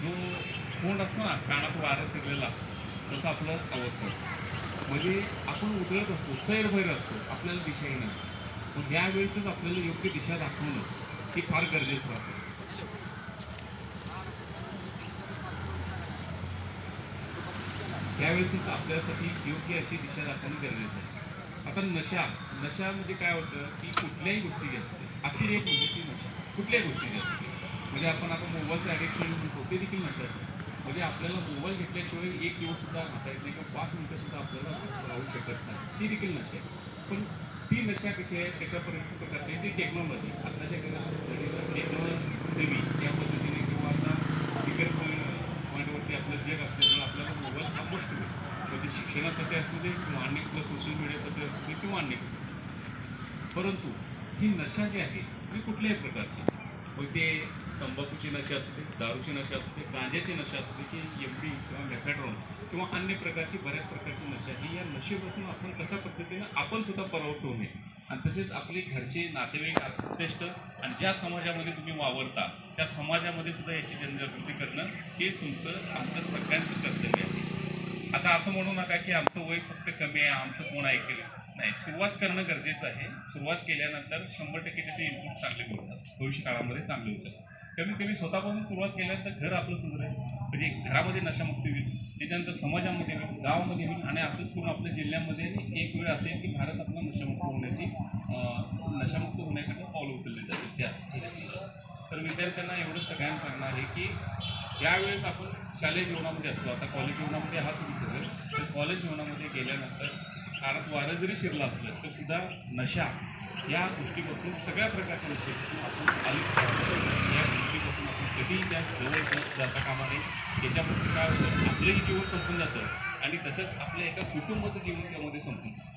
जो कोंड असतो ना, कानात वारा शिरलेला, तसं आपलं अवस्था असतं. म्हणजे आपण उधळत असतो, सैरभैर असतो, आपल्याला दिशाही नसते. मग यावेळेसच आपल्याला योग्य दिशा दाखवणं हे फार गरजेचं राहतं. त्यावेळेसच आपल्यासाठी योग्य अशी दिशा दाखवणं गरजेचं आहे. आता नशा म्हणजे काय होतं, की कुठल्याही गोष्टी असते, अतिरेक म्हणजे ती नशा कुठल्याही गोष्टी असते. म्हणजे आपण आता मोबाईलचं ॲडिक्शन म्हणतो, ते देखील नशा असते. म्हणजे आपल्याला मोबाईल घेतल्याशिवाय एक दिवस सुद्धा राहता येत नाही किंवा 5 मिनिटं सुद्धा आपल्याला राहू शकत नाही, ती देखील नशा आहे. पण ती नशा कशी आहे, कशापर्यंत प्रकारची आहे, ती टेक्नॉलॉजी आताच्या घरात टेक्नॉसेवी या पद्धतीने किंवा आता इतर पॉईंटवरती आपलं जग असल्यामुळे आपल्याला मोबाईल हा गोष्ट भेटतो. म्हणजे शिक्षणासाठी असू दे किंवा अन्य कुठल्या सोशल मीडियासाठी असू दे किंवा अन्य परंतु ही नशा जी आहे ही कुठल्याही प्रकारची, मग ते तंबाखूची नशा असू दे, दारूची नशा असू दे, गांजाची नशा असू दे, की एमडी किंवा मेथॅड्रॉन किंवा अन्य प्रकारची बऱ्याच प्रकारची नशा ही या नशेपासून आपण कशा पद्धतीनं आपण सुद्धा परावृत्त होऊ नये आणि तसेच आपले घरचे नातेवाईक श्रेष्ठ आणि ज्या समाजामध्ये तुम्ही वावरता त्या समाजामध्ये सुद्धा याची जनजागृती करणं हे तुमचं आमचं सगळ्यांचं कर्तव्य आहे. आता असं म्हणू नका की आमचं वय फक्त कमी आहे, आमचं कोण ऐकेल. नाही, सुरुवात करणं गरजेचं आहे. सुरुवात केल्यानंतर 100% त्याचे इनपुट चांगले मिळतात, भविष्य काळामध्ये चांगले होतात. कमीत कमी स्वतःपासून सुरुवात केल्यानंतर घर आपलं सुधारेल, म्हणजे घरामध्ये नशामुक्ती होईल, त्याच्यानंतर समाजामध्ये होईल, गावामध्ये होईल आणि असंच करून आपल्या जिल्ह्यामध्ये एक वेळ असेल की भारत आपला नशामुक्त होण्याकडे पावलं उचलली जातील त्या. तर विद्यार्थ्यांना एवढं सगळ्यांना सांगणं आहे की ज्यावेळेस आपण शालेय जीवनामध्ये असतो, आता कॉलेज जीवनामध्ये हा तुम्ही सगळं, तर कॉलेज जीवनामध्ये गेल्यानंतर कानात वारं जरी शिरलं असलं तर सुद्धा नशा या गोष्टीपासून सगळ्या प्रकारच्या नशेपासून आपण या गोष्टीपासून आपण कधीही त्या जवळ जाता कामा नये. त्याच्यापासून काय होतं, आपलंही जीवन संपून जातं आणि तसंच आपल्या एका कुटुंबाचं जीवन त्यामध्ये संपून जातं.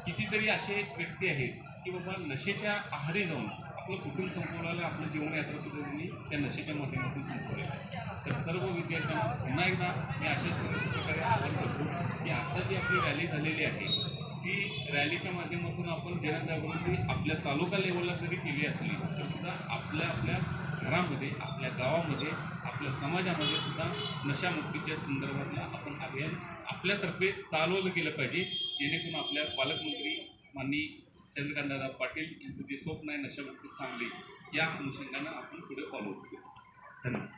कितीतरी असे व्यक्ती आहेत की बाबा नशेच्या आहारी जाऊन आपलं कुटुंब संपवल्याला आपलं जीवनयात्रा सुद्धा त्यांनी त्या नशेच्या माध्यमातून संपवलेलं आहे. तर सर्व विद्यार्थ्यांना पुन्हा एकदा मी अशाच प्रकारे आवाहन करतो की आता जी आपली रॅली झालेली आहे ती रॅलीच्या माध्यमातून आपण जनजागृती आपल्या तालुका लेवलला जरी केली असली तर सुद्धा आपल्या आपल्या घरामध्ये, आपल्या गावामध्ये, आपल्या समाजामध्ये सुद्धा नशामुक्तीच्या संदर्भातलं आपण अभियान आपल्यातर्फे चालवलं गेलं पाहिजे, जेणेकरून आपल्या पालकमंत्री माननीय चंद्रकांतदादा पाटील यांचं जे स्वप्न आहे नशामुक्ती सांगली, या अनुषंगानं आपण पुढे फॉलो करू. धन्यवाद.